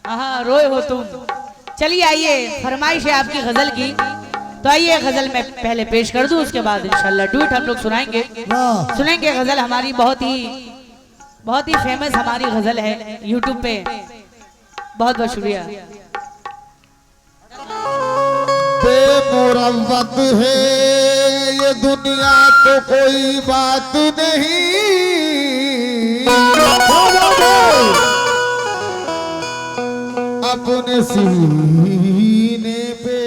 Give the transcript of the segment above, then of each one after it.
हाँ रोए हो तुम। चलिए आइए, फरमाइश है आपकी गजल की, तो आइए गजल मैं पहले पेश कर दूं, उसके बाद इंशाल्लाह डुएट हम लोग सुनाएंगे। सुनेंगे गजल, हमारी बहुत ही फेमस हमारी गजल है यूट्यूब पे। बहुत बहुत शुक्रिया। बेमुरव्वत है ये दुनिया तो कोई बात नहीं, अपने सीने पे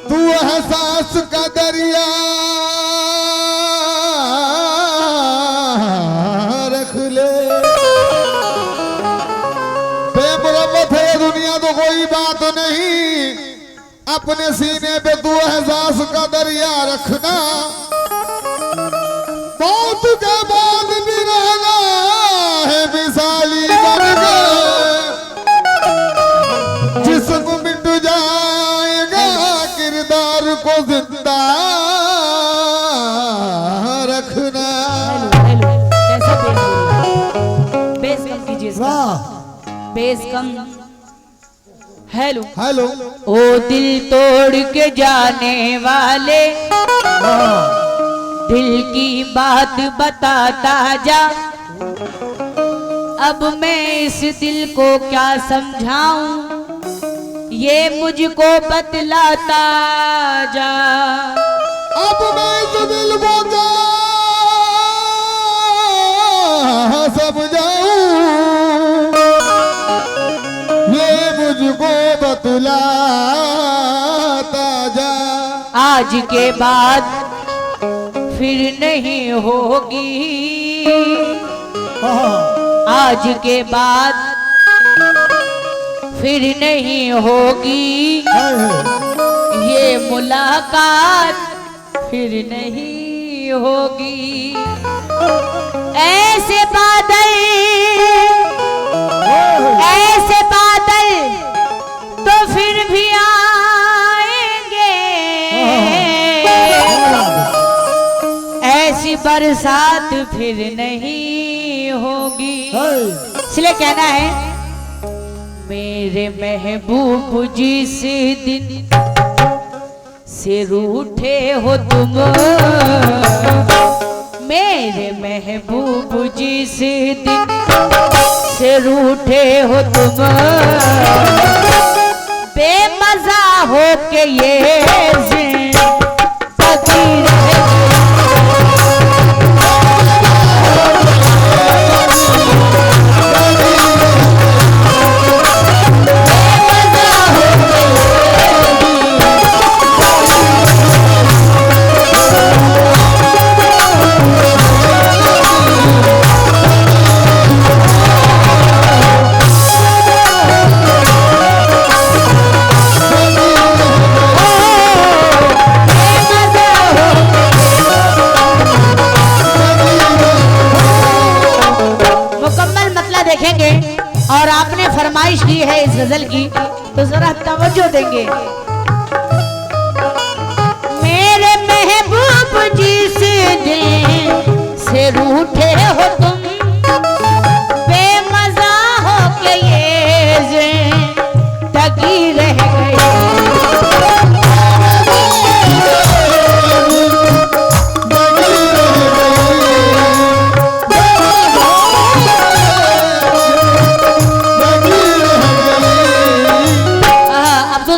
तू एहसास का दरिया रख ले। बेमुरव्वत है दुनिया तो कोई बात नहीं, अपने सीने पे तू एहसास का दरिया रखना। मौत के बाद भी रहना है मिसाली बनके, जिस्म मिट जाएगा किरदार को जिंदा रखना। बेस कम कीजिए, बेस कम। हेलो हेलो ओ दिल तोड़ के जाने वाले, दिल की बात बताता जा। अब मैं इस दिल को क्या समझाऊं, ये मुझको बतलाता जा। अब मैं इस दिल को क्या समझाऊं, ये मुझको बतलाता जा। आज के बाद फिर नहीं होगी, आज के बाद फिर नहीं होगी, ये मुलाकात फिर नहीं होगी। ऐसे बादल तो फिर भी आएंगे, ऐसी बरसात फिर नहीं होगी। इसलिए कहना है, मेरे महबूब जिस दिन से रूठे हो तुम, मेरे महबूब जिस दिन से रूठे हो तुम, बेमजा हो के ये जिंदगी देखेंगे। और आपने फरमाइश की है इस गजल की, तो जरा तवज्जो देंगे। मेरे महबूब जिस दिन से रूठे हो तुम, बेमजा हो के ये जिंदगी रह गई।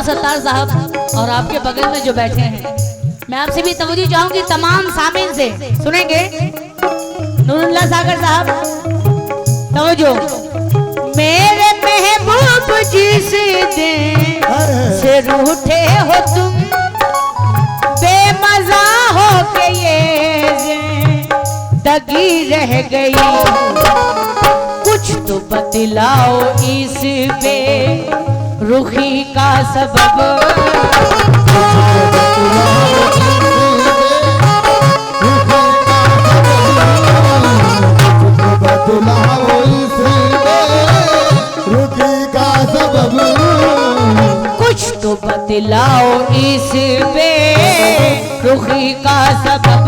सत्तार साहब और आपके बगल में जो बैठे हैं, मैं आपसे भी तवज्जो चाहूंगी, तमाम सामीन से सुनेंगे। नूरुल्लाह सागर साहब तवज्जो। मेरे महबूब जिस दिन से रूठे हो तुम, बेमजा हो के ये जिंदगी रह गई। कुछ तो बतलाओ इस पे रुखी का सबब, कुछ तो बतलाओ इस पे रुखी का सबब।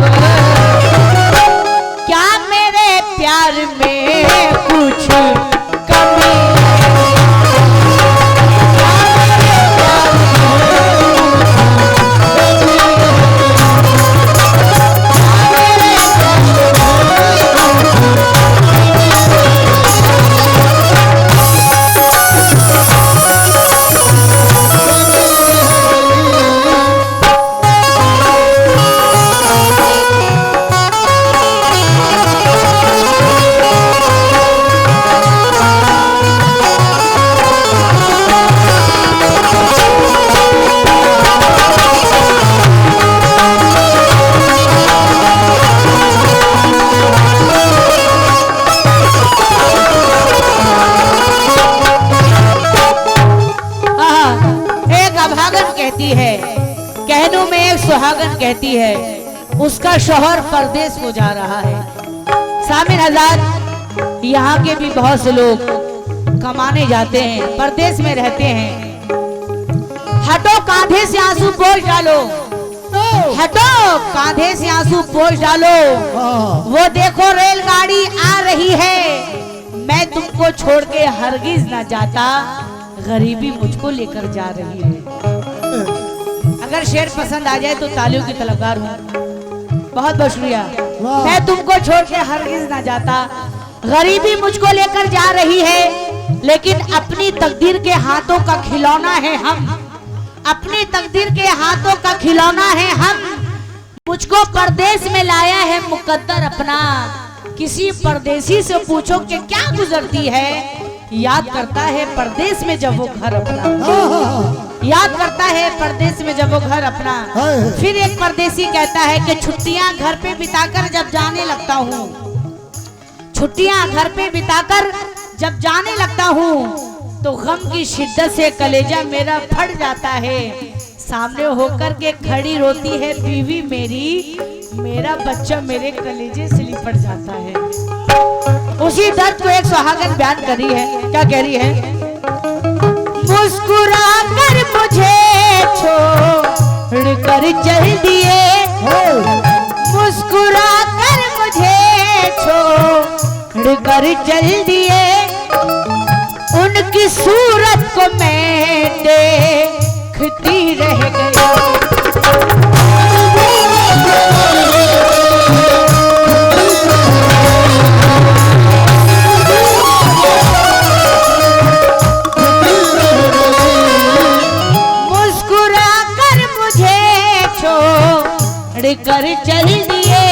क्या मेरे प्यार में कुछ सुहागन कहती है उसका शौहर परदेश को जा रहा है। सामिन हज़रात, यहाँ के भी बहुत से लोग कमाने जाते हैं, परदेश में रहते हैं। हटो कांधे से आंसू पोंछ डालो, हटो कांधे से आंसू पोंछ डालो। वो देखो रेलगाड़ी आ रही है, मैं तुमको छोड़ के हरगिज ना जाता, गरीबी मुझको लेकर जा रही है। अगर शेर पसंद आ जाए तो तालियों की तलबगार हूँ। बहुत बहुत शुक्रिया। मैं तुमको छोड़ के हरगिज ना जाता, गरीबी मुझको लेकर जा रही है, लेकिन अपनी तकदीर के हाथों का खिलौना है हम, अपनी तकदीर के हाथों का खिलौना है हम। मुझको परदेश में लाया है मुकद्दर अपना, किसी परदेसी से पूछो कि क्या गुजरती है, याद करता है परदेश में जब वो घर अपना, याद करता है परदेश में जब वो घर अपना। फिर एक परदेसी कहता है कि छुट्टियां घर पे बिताकर जब जाने लगता हूँ, छुट्टियां घर पे बिताकर जब जाने लगता हूँ, तो गम की शिद्दत से कलेजा मेरा फट जाता है। सामने होकर के खड़ी रोती है बीवी मेरी, मेरा बच्चा मेरे कलेजे से लिपट जाता है। उसी दर्द को एक सुहागन बयान कर रही है। क्या कह रही है? मुस्कुरा कर मुझे छोड़ कर चल दिए, मुस्कुरा कर मुझे छोड़ कर चल दिए, उनकी सूरत को मैं देखती रह गई। मुस्कुरा कर मुझे छोड़ कर चल दिए,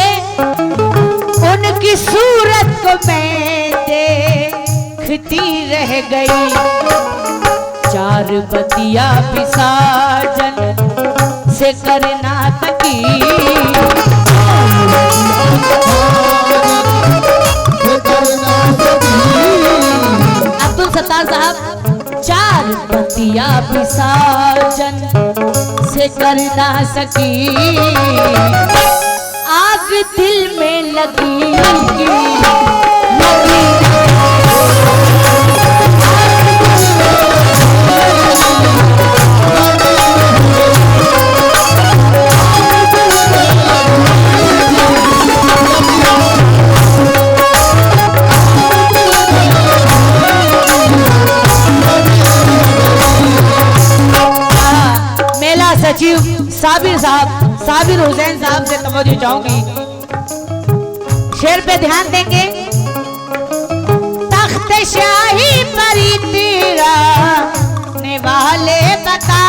उनकी सूरत को मैं देखती रह गई। चार बतिया भी साजन से करना तकी, अब्दुल सत्तार साहब, चार बतिया भी साजन से करना सकी, आग दिल में लगी सचिव साबिर साहब, साबिर हुसैन साहब से तवज्जो चाहूंगी। शेर पे ध्यान देंगे। तख्त शाही परी तेरा ने वाले बता,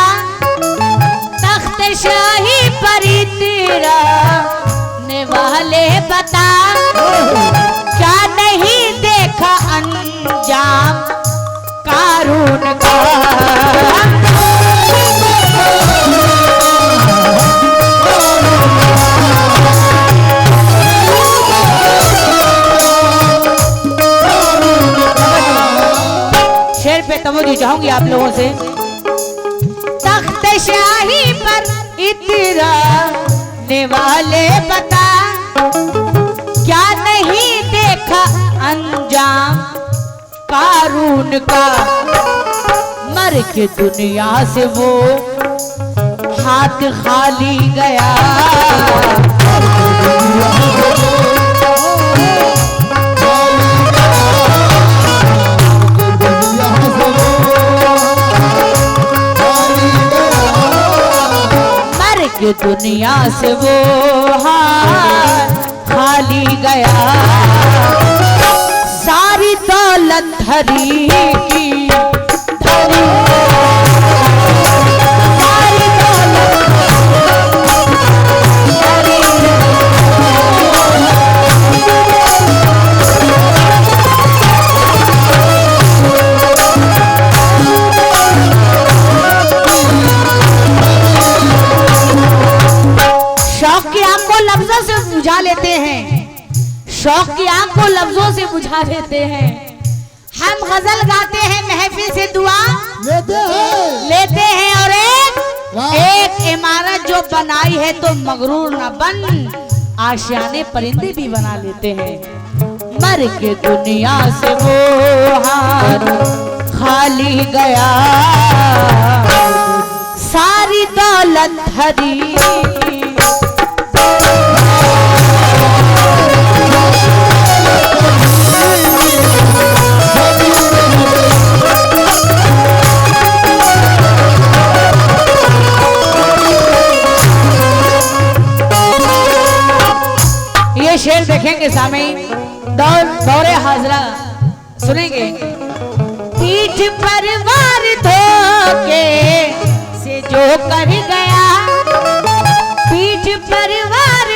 तख्त शाही परी तेरा ने वाले बता, क्या नहीं देखा अंजाम कारून का। तवज्जो चाहूंगी आप लोगों से। तख्त शाही पर इतराने वाले बता, क्या नहीं देखा अंजाम कारून का। मर के दुनिया से वो हाथ खाली गया, कि दुनिया से वो हाथ खाली गया। सारी दौलत धरी की धरी, सारी दौलत धरी, बुझा लेते हैं, शौक की आग को लफ्जों से बुझा लेते हैं। हम गजल गाते हैं, महफिल से दुआ लेते हैं और एक वाह। एक इमारत जो बनाई है तो मगरूर न बन, आशियाने परिंदे भी बना लेते हैं। मर के दुनिया से वो हाथ खाली गया, सारी दौलत हरी। ये शेर देखेंगे सामईन, दौरे हाजरा सुनेंगे। पीठ पर वार धोके से जो कर गया, पीठ पर वार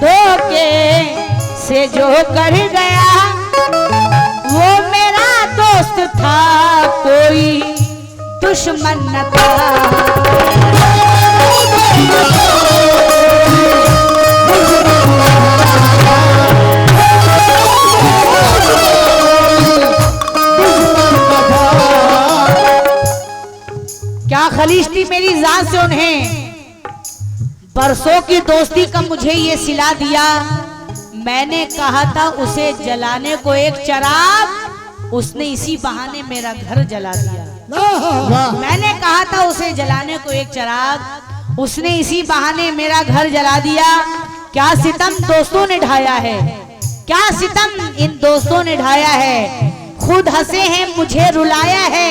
धोके से जो कर गया, वो मेरा दोस्त था कोई दुश्मन न था। क्या खलीज थी मेरी जान से उन्हें, बरसों की दोस्ती का मुझे ये सिला दिया। मैंने कहा था उसे जलाने को एक चिराग, उसने इसी बहाने मेरा घर जला दिया। मैंने कहा था उसे जलाने को एक चिराग, उसने इसी बहाने मेरा घर जला दिया। क्या सितम दोस्तों ने ढाया है, क्या सितम इन दोस्तों ने ढाया है। खुद हंसे हैं मुझे रुलाया है,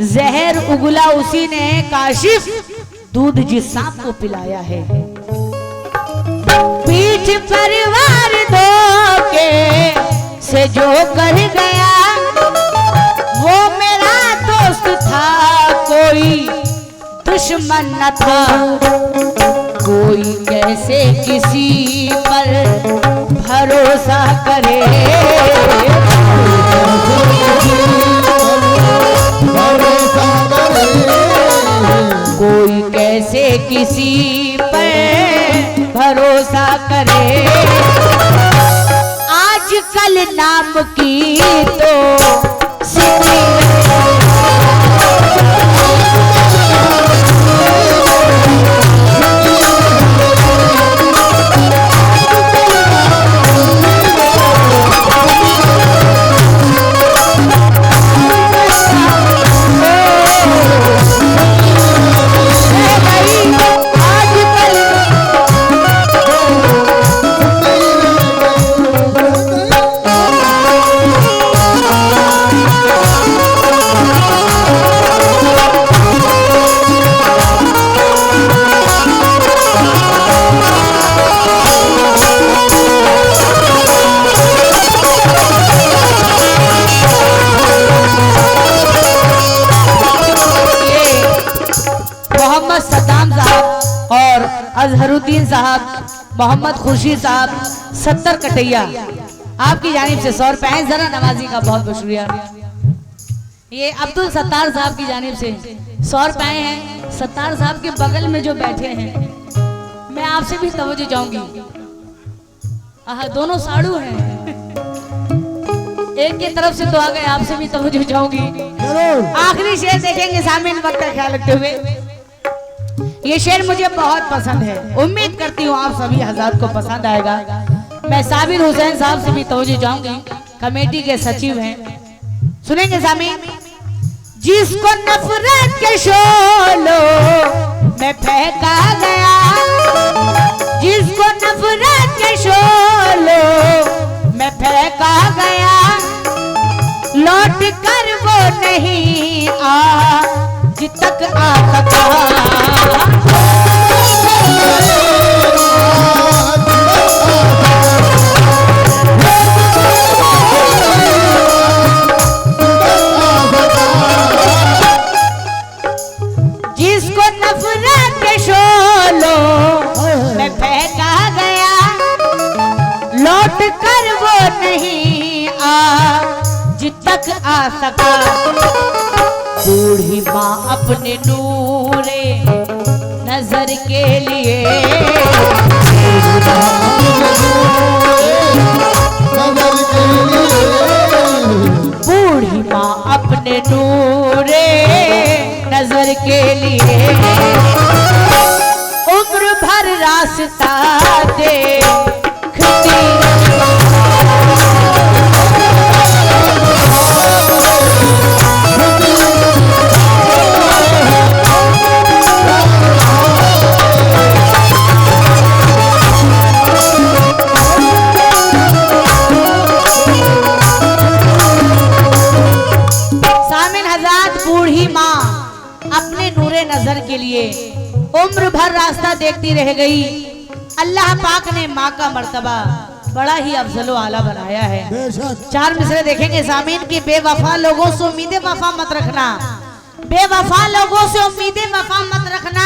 जहर उगला उसी ने काशिफ, दूध जिस सांप को पिलाया है। पीठ पर वार धोके से जो कर गया, वो मेरा दोस्त था कोई दुश्मन न था। कोई कैसे किसी पर भरोसा करे, कोई कैसे किसी पर भरोसा करे। आजकल नाम की तो अजहरुद्दीन साहब, मोहम्मद खुर्शीद साहब, 70 कटैया, आपकी जानिब से 100 रुपए हैं। जरा नवाजी का बहुत बहुत शुक्रिया। ये अब्दुल सत्तार साहब की जानिब से 100 रुपए हैं। सत्तार साहब के बगल में जो बैठे हैं, मैं आपसे भी तवज्जो चाहूंगी। दोनों साड़ू हैं, एक की तरफ से तो आ गए, आपसे भी तवज्जो चाहूंगी। आखिरी शेर देखेंगे सामने, वक्त का ख्याल रखते हुए। ये शेर मुझे बहुत पसंद है, उम्मीद करती हूँ आप सभी हज़रात को पसंद आएगा। मैं साबिर हुसैन साहब से भी तवज्जो चाहूंगी, कमेटी के सचिव हैं। सुनेंगे सामीन। जिसको नफरत के शोलों में फेंका गया, जिसको नफरत के शोलों में फेंका गया, लौट कर वो नहीं आज तक आ सका। जिसको नफरत के शोलों में फेंका गया, लौट कर वो नहीं आज तक आ सका। बूढ़ी माँ अपने नूरे नजर के लिए, बूढ़ी माँ अपने नूरे नजर के लिए रास्ता देखती नजर के लिए उम्र भर रास्ता देखती रह गई। अल्लाह पाक ने माँ का मर्तबा बड़ा ही अफजलो आला बनाया है। 4 मिसरे देखेंगे सामीन की, बेवफा लोगों से उम्मीदें वफा मत रखना, बेवफा लोगों से उम्मीदें वफा मत रखना,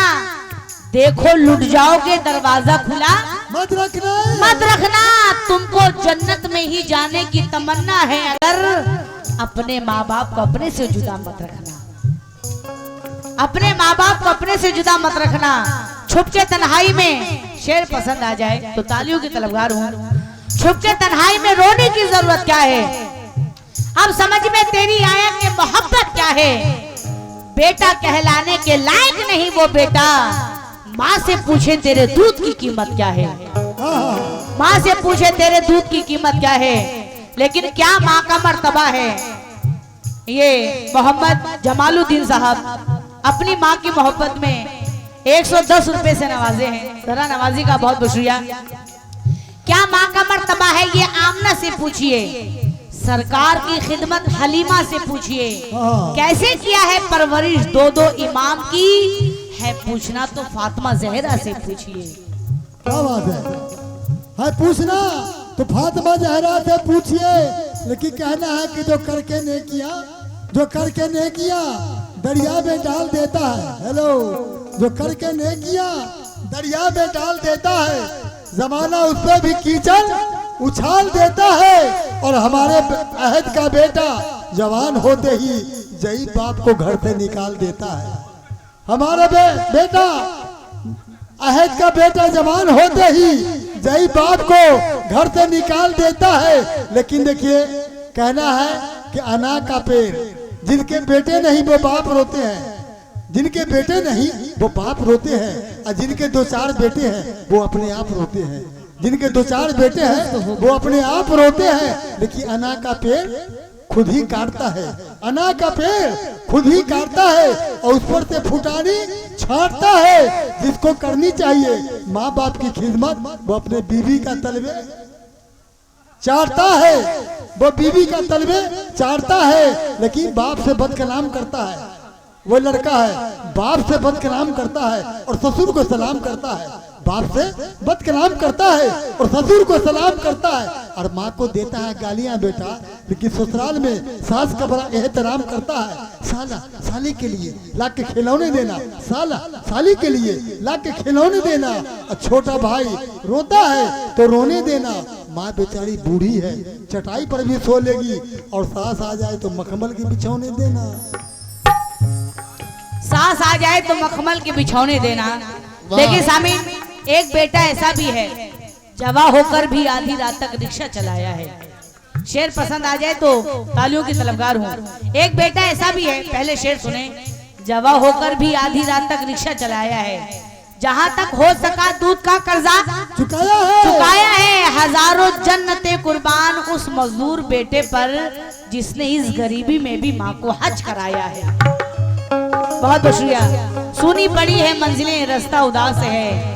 देखो लुट जाओगे दरवाजा खुला मत रखना, मत रखना, तुमको जन्नत में ही जाने की तमन्ना है अगर अपने माँ बाप को अपने से जुदा मत रखना, अपने माँ बाप को अपने से जुदा मत रखना। छुपके तन्हाई में शेर पसंद आ जाए तो तालियों की तलबगार हूँ। छुपके तन्हाई में रोने की जरूरत क्या है, अब समझ में तेरी आया कि मोहब्बत क्या है। बेटा कहलाने के लायक नहीं वो बेटा, माँ से पूछे तेरे दूध की कीमत क्या है, माँ से पूछे तेरे दूध की कीमत क्या है। लेकिन क्या माँ का मर्तबा है। ये मोहम्मद जमालुद्दीन साहब अपनी माँ की मोहब्बत में 110 रुपए से नवाजे हैं। जरा नवाजी का बहुत बहुत शुक्रिया। क्या माँ का मर्तबा है ये आमना से पूछिए, सरकार की खिदमत हलीमा से पूछिए, कैसे किया है परवरिश 2-2 इमाम की है, पूछना तो फातिमा जहरा से पूछिए। क्या बात है पूछना तो फातिमा जहरा से पूछिए। लेकिन कहना है कि जो करके नहीं किया, जो करके नहीं किया दरिया में डाल देता है। हेलो, जो करके नहीं किया दरिया में डाल देता है, जमाना उस पर भी कीचड़ उछाल देता है। और हमारे अहद का बेटा जवान होते ही जई बाप को घर से निकाल देता है। हमारा बेटा अहद का बेटा जवान होते ही जई बाप को घर से निकाल देता है। लेकिन देखिए कहना है कि अना का पेड़, जिनके बेटे नहीं वो बाप रोते हैं, जिनके बेटे नहीं वो बाप रोते हैं, और जिनके 2-4 बेटे हैं वो अपने आप रोते हैं, जिनके 2-4 बेटे हैं वो अपने आप रोते हैं। लेकिन अना का पेड़ खुद ही काटता है, अना का पेड़ खुद ही काटता है और उस पर से फुटानी छांटता है। जिसको करनी चाहिए माँ बाप की खिदमत, वो अपने बीवी का तलबे चाटता है, वो बीवी का तलबे चाटता है। लेकिन बाप से बदकलाम करता है, वो लड़का है बाप से बदकलाम करता है और ससुर को सलाम करता है, बाप से बदकलाम करता है और ससुर को सलाम करता है, और माँ को देता है गालियां बेटा। लेकिन ससुराल में सास का बड़ा एहतराम करता है, साला साली के लिए ला के खिलौने देना, साला साली के लिए ला के खिलौने देना, और छोटा भाई रोता है तो रोने देना। माँ बेचारी बूढ़ी है, चटाई पर भी सो लेगी, और सास आ जाए तो मखमल के बिछौने देना, सास आ जाए तो मखमल के बिछौने देना। देखिए सामीन, एक बेटा ऐसा भी है जवा होकर भी आधी रात तक रिक्शा चलाया है। शेर पसंद आ जाए तो तालियों की तलबगार हूँ। एक बेटा ऐसा भी है, पहले शेर सुने, जवा होकर भी आधी रात तक रिक्शा चलाया है, जहाँ तक हो सका दूध का कर्जा चुकाया है, हजारों जन्नतें कुर्बान उस मजदूर बेटे पर जिसने इस गरीबी में भी माँ को हज कराया है। बहुत बहुत शुक्रिया। सुनी पड़ी है मंजिलें, रास्ता उदास है,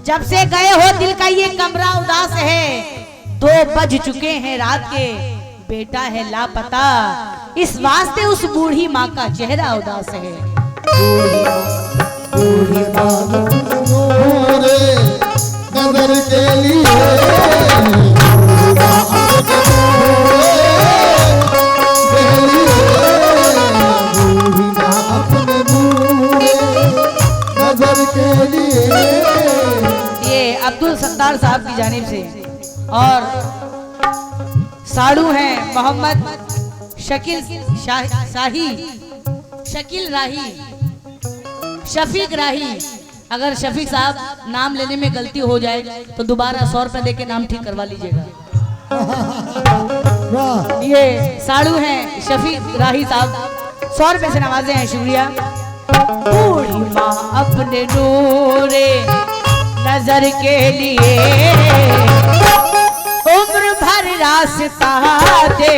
जब से गए हो दिल का ये कमरा उदास है, 2 बज चुके हैं रात के, बेटा है लापता, इस वास्ते उस बूढ़ी माँ का चेहरा उदास है। बूढ़ी माँ नजर के लिए अब्दुल सत्तार साहब की जानिब से, और साड़ू हैं मोहम्मद शकील शाही, शकील राही, शफीक राही। अगर शफीक साहब नाम लेने में गलती हो जाए तो दोबारा 100 रुपए देके नाम ठीक करवा लीजिएगा। ये साड़ू हैं शफीक राही साहब, 100 रुपए से नवाजे हैं, शुक्रिया। बूढ़ी माँ अपने नूरे नजर के लिए उम्र भर रास्ता दे।